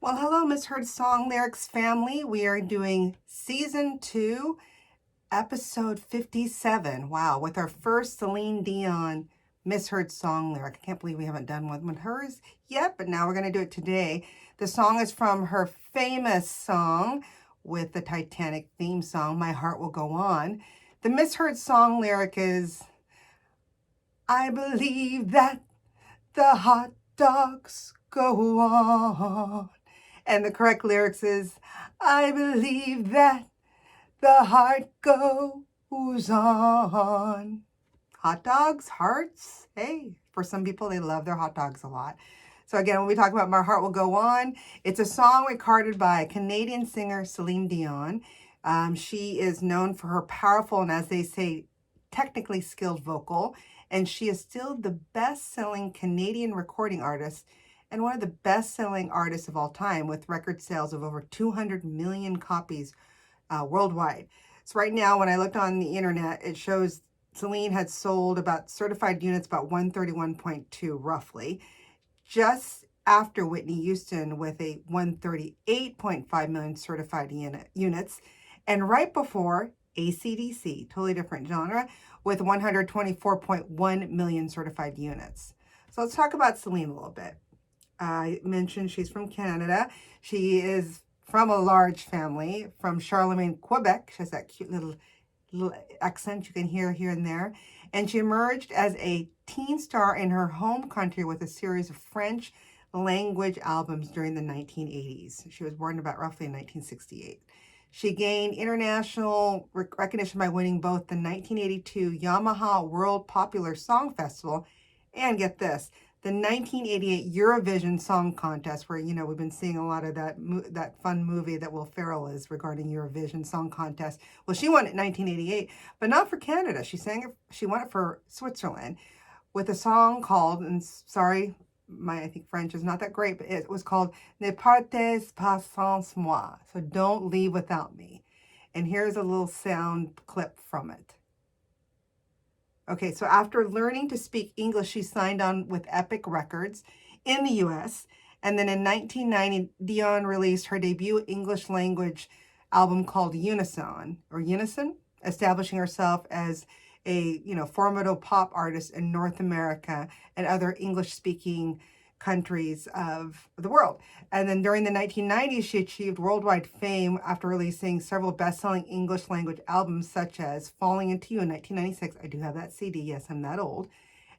Well, hello, Misheard Song Lyrics family. We are doing season 2, episode 57. Wow, with our first Celine Dion Misheard Song Lyric. I can't believe we haven't done one with hers yet, but now we're going to do it today. The song is from her famous song with the Titanic theme song, My Heart Will Go On. The Misheard Song Lyric is, I believe that the hot dogs go on. And the correct lyrics is, I believe that the heart goes on. Hot dogs, hearts, hey, for some people, they love their hot dogs a lot. So again, when we talk about My Heart Will Go On, it's a song recorded by Canadian singer Celine Dion. She is known for her powerful and, as they say, technically skilled vocal, and she is still the best-selling Canadian recording artist and one of the best-selling artists of all time, with record sales of over 200 million copies worldwide. So right now, when I looked on the internet, it shows Celine had sold about certified units, about 131.2 roughly, just after Whitney Houston with a 138.5 million certified units, and right before AC/DC, totally different genre, with 124.1 million certified units. So let's talk about Celine a little bit. I mentioned she's from Canada. She is from a large family from Charlemagne, Quebec. She has that cute little accent you can hear here and there. And she emerged as a teen star in her home country with a series of French language albums during the 1980s. She was born about roughly in 1968. She gained international recognition by winning both the 1982 Yamaha World Popular Song Festival and, get this, the 1988 Eurovision Song Contest, where, you know, we've been seeing a lot of that fun movie that Will Ferrell is regarding Eurovision Song Contest. Well, she won it in 1988, but not for Canada. She won it for Switzerland with a song called, and sorry, I think French is not that great, but it was called Ne partez pas sans moi. So don't leave without me. And here's a little sound clip from it. Okay, so after learning to speak English, she signed on with Epic Records in the US. And then in 1990, Dion released her debut English language album called Unison, establishing herself as a, formidable pop artist in North America and other English-speaking countries of the world. And then during the 1990s, she achieved worldwide fame after releasing several best-selling English language albums, such as Falling Into You in 1996. I do have that CD. Yes, I'm that old.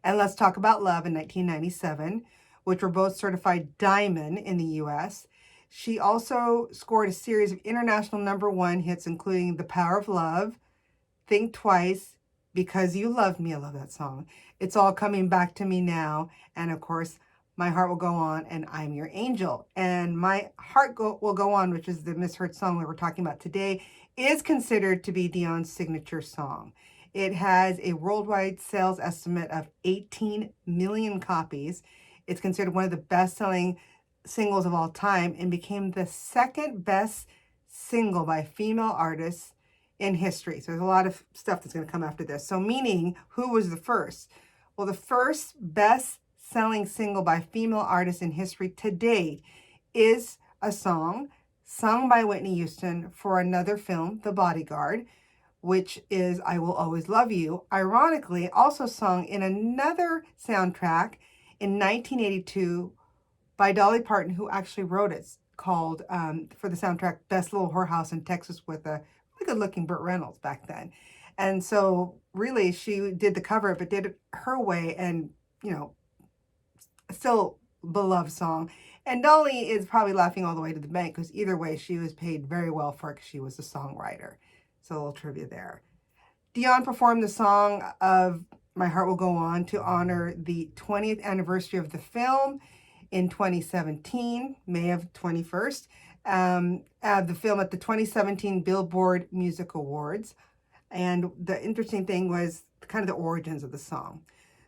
And Let's Talk About Love in 1997, which were both certified diamond in the US. She also scored a series of international #1 hits, including The Power of Love, Think Twice, Because You Love Me. I love that song. It's All Coming Back to Me Now. And of course, My Heart Will Go On, and I'm Your Angel. And My Heart Will Go On, which is the Misheard song that we're talking about today, is considered to be Dion's signature song. It has a worldwide sales estimate of 18 million copies. It's considered one of the best-selling singles of all time and became the second best single by female artists in history. So there's a lot of stuff that's going to come after this. So meaning, who was the first? Well, the first best-selling single by female artists in history to date is a song sung by Whitney Houston for another film, The Bodyguard, which is I Will Always Love You, ironically also sung in another soundtrack in 1982 by Dolly Parton, who actually wrote it, called, for the soundtrack, Best Little Whorehouse in Texas, with a really good-looking Burt Reynolds back then. And so really she did the cover, but did it her way, and, still beloved song. And Dolly is probably laughing all the way to the bank, because either way, she was paid very well for it because she was a songwriter. So a little trivia there. Dion performed the song of My Heart Will Go On to honor the 20th anniversary of the film in 2017, May of 21st, the film at the 2017 Billboard Music Awards. And the interesting thing was kind of the origins of the song.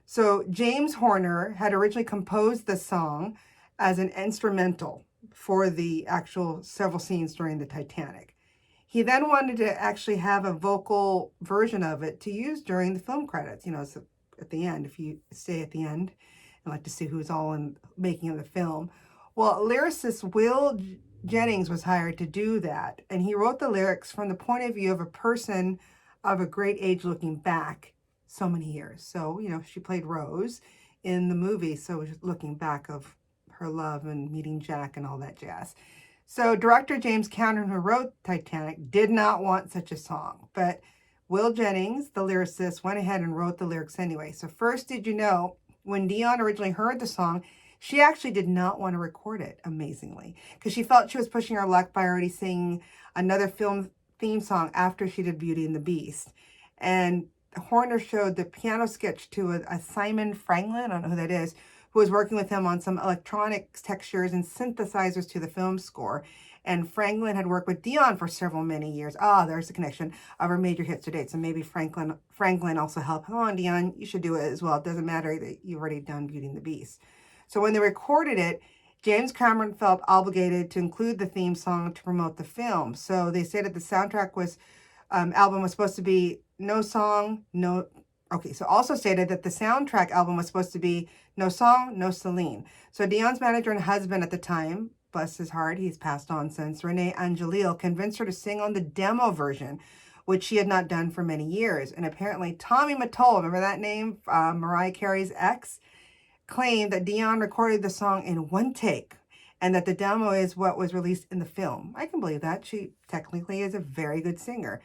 So James Horner had originally composed the song as an instrumental for the actual several scenes during the Titanic. He then wanted to actually have a vocal version of it to use during the film credits. So at the end, if you stay at the end and like to see who's all in making of the film. Well, lyricist Jennings was hired to do that, and he wrote the lyrics from the point of view of a person of a great age looking back so many years. So, she played Rose in the movie, so looking back of her love and meeting Jack and all that jazz. So director James Cameron, who wrote Titanic, did not want such a song, but Will Jennings, the lyricist, went ahead and wrote the lyrics anyway. So first, did you know, when Dion originally heard the song, she actually did not want to record it, amazingly, because she felt she was pushing her luck by already singing another film theme song after she did Beauty and the Beast. And Horner showed the piano sketch to a Simon Franklin, I don't know who that is, who was working with him on some electronic textures and synthesizers to the film score. And Franklin had worked with Dion for many years. There's the connection of her major hits to date. So maybe Franklin also helped. Come on, Dion, you should do it as well. It doesn't matter that you've already done Beauty and the Beast. So when they recorded it, James Cameron felt obligated to include the theme song to promote the film. So they said that the soundtrack album was supposed to be no song, no. Okay, so also stated that the soundtrack album was supposed to be no song, no Celine. So Dion's manager and husband at the time, bless his heart, he's passed on since, Renee Angelil, convinced her to sing on the demo version, which she had not done for many years. And apparently Tommy Mottola, remember that name, Mariah Carey's ex, claimed that Dion recorded the song in one take and that the demo is what was released in the film. I can believe that. She technically is a very good singer.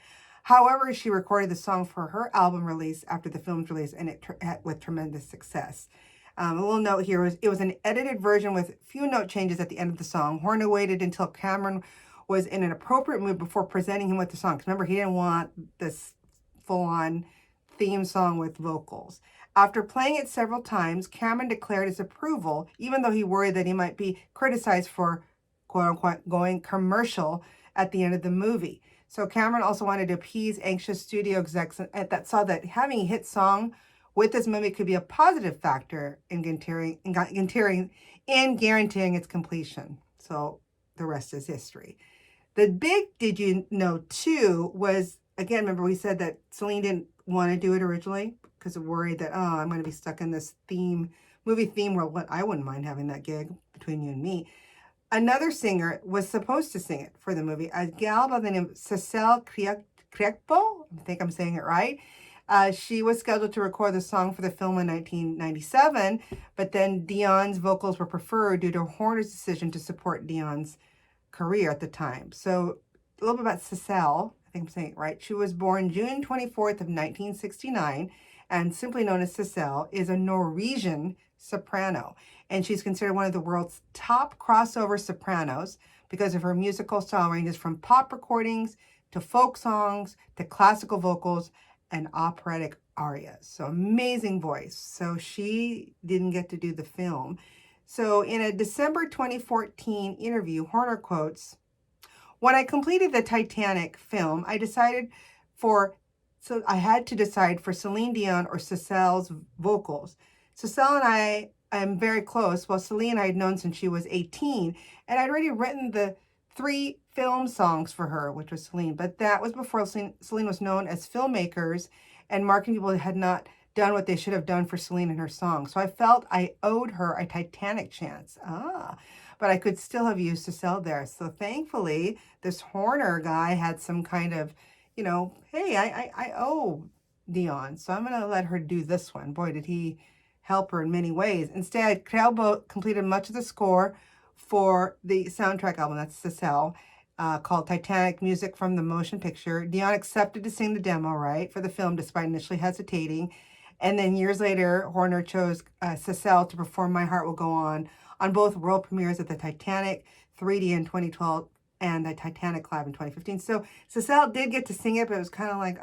However, she recorded the song for her album release after the film's release, and with tremendous success. A little note here it was an edited version with few note changes at the end of the song. Horner waited until Cameron was in an appropriate mood before presenting him with the song. Because remember, he didn't want this full-on theme song with vocals. After playing it several times, Cameron declared his approval, even though he worried that he might be criticized for, quote-unquote, going commercial at the end of the movie. So Cameron also wanted to appease anxious studio execs that saw that having a hit song with this movie could be a positive factor in guaranteeing its completion. So the rest is history. The big did you know too was, again, remember we said that Celine didn't want to do it originally because of worried that, I'm going to be stuck in this movie theme world. What, I wouldn't mind having that gig between you and me. Another singer was supposed to sing it for the movie, a gal by the name of Cecile Kriekpo. I think I'm saying it right. She was scheduled to record the song for the film in 1997, but then Dion's vocals were preferred due to Horner's decision to support Dion's career at the time. So a little bit about Cecile. I think I'm saying it right. She was born June 24th of 1969, and simply known as Cecile, is a Norwegian soprano. And she's considered one of the world's top crossover sopranos because of her musical style ranges from pop recordings to folk songs to classical vocals and operatic arias. So amazing voice. So she didn't get to do the film. So in a December 2014 interview, Horner quotes, "When I completed the Titanic film, I had to decide for Celine Dion or Cecile's vocals. Cecile and I am very close. Well, Celine I had known since she was 18, and I'd already written the 3 film songs for her, which was Celine. But that was before Celine was known as filmmakers, and marketing people had not done what they should have done for Celine and her songs. So I felt I owed her a Titanic chance. But I could still have used Cecile there. So thankfully, this Horner guy had some kind of, hey, I owe Dion, so I'm going to let her do this one. Boy, did he help her in many ways. Instead, Krelbo completed much of the score for the soundtrack album, that's Cecile, called Titanic, music from the motion picture. Dion accepted to sing the demo, right, for the film, despite initially hesitating. And then years later, Horner chose Cecile to perform My Heart Will Go On both world premieres of the Titanic 3D in 2012 and the Titanic Live in 2015. So Cecile did get to sing it, but it was kind of like,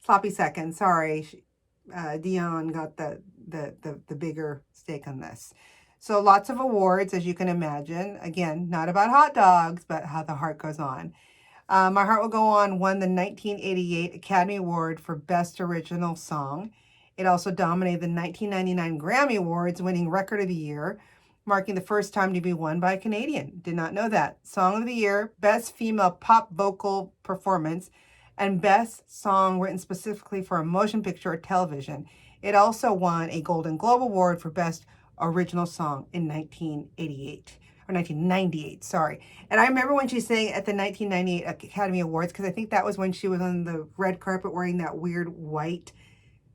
sloppy second. Sorry, Dion got the bigger stake on this. So lots of awards, as you can imagine. Again, not about hot dogs, but how the heart goes on. My Heart Will Go On won the 1988 Academy Award for Best Original Song. It also dominated the 1999 Grammy Awards, winning Record of the Year, marking the first time to be won by a Canadian. Did not know that. Song of the Year, Best Female Pop Vocal Performance, and Best Song written specifically for a motion picture or television. It also won a Golden Globe Award for Best original song in 1988 or 1998, sorry. And I remember when she sang at the 1998 Academy Awards, because I think that was when she was on the red carpet wearing that weird white.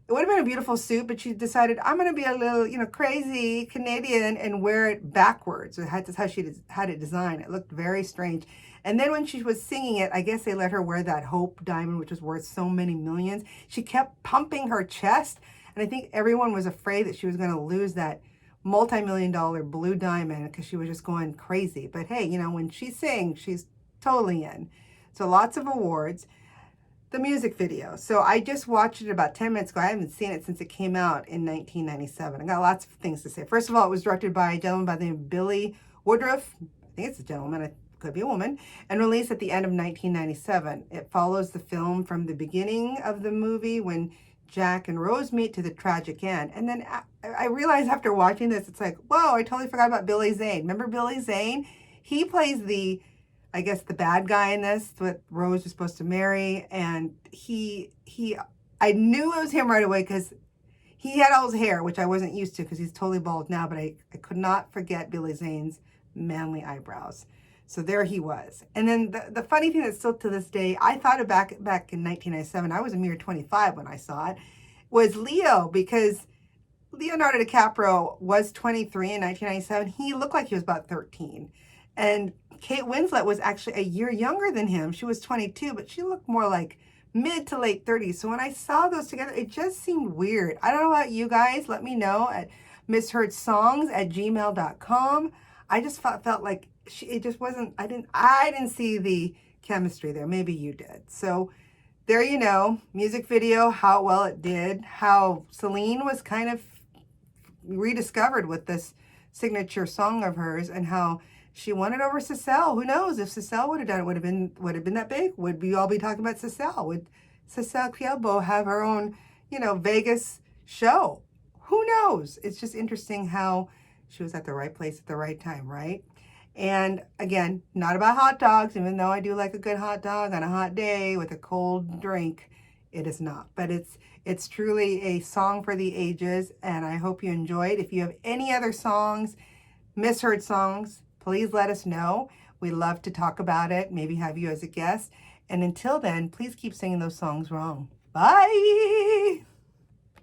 It would have been a beautiful suit, but she decided, I'm going to be a little, crazy Canadian and wear it backwards. That's how she had it designed. It looked very strange. And then when she was singing it, I guess they let her wear that Hope diamond, which was worth so many millions. She kept pumping her chest, and I think everyone was afraid that she was going to lose that multi-million-dollar blue diamond because she was just going crazy. But hey, when she sings, she's totally in. So lots of awards. The music video. So I just watched it about 10 minutes ago. I haven't seen it since it came out in 1997. I got lots of things to say. First of all, it was directed by a gentleman by the name of Billy Woodruff. I think it's a gentleman. It could be a woman. And released at the end of 1997. It follows the film from the beginning of the movie when Jack and Rose meet to the tragic end. And then I realized after watching this, it's like, whoa, I totally forgot about Billy Zane. Remember Billy Zane? He plays the bad guy in this, what Rose was supposed to marry, and I knew it was him right away because he had all his hair, which I wasn't used to because he's totally bald now, but I could not forget Billy Zane's manly eyebrows. So there he was. And then the funny thing that's still to this day, I thought of back in 1997, I was a mere 25 when I saw it, was Leo, because Leonardo DiCaprio was 23 in 1997. He looked like he was about 13. And Kate Winslet was actually a year younger than him. She was 22, but she looked more like mid to late 30s. So when I saw those together, it just seemed weird. I don't know about you guys. Let me know at misheardsongs@gmail.com. I just felt like it just wasn't, I didn't see the chemistry there. Maybe you did. So there you know, music video, how well it did, how Celine was kind of rediscovered with this signature song of hers, and how she won it over Cecile. Who knows if Cecile would have done it, would have been that big? Would we all be talking about Cecile? Would Cecile Kielbo have her own, Vegas show? Who knows? It's just interesting how she was at the right place at the right time, right? And again, not about hot dogs, even though I do like a good hot dog on a hot day with a cold drink. It is not, but it's truly a song for the ages, and I hope you enjoyed. If you have any other songs, misheard songs, please let us know. We love to talk about it, maybe have you as a guest. And until then, please keep singing those songs wrong. Bye!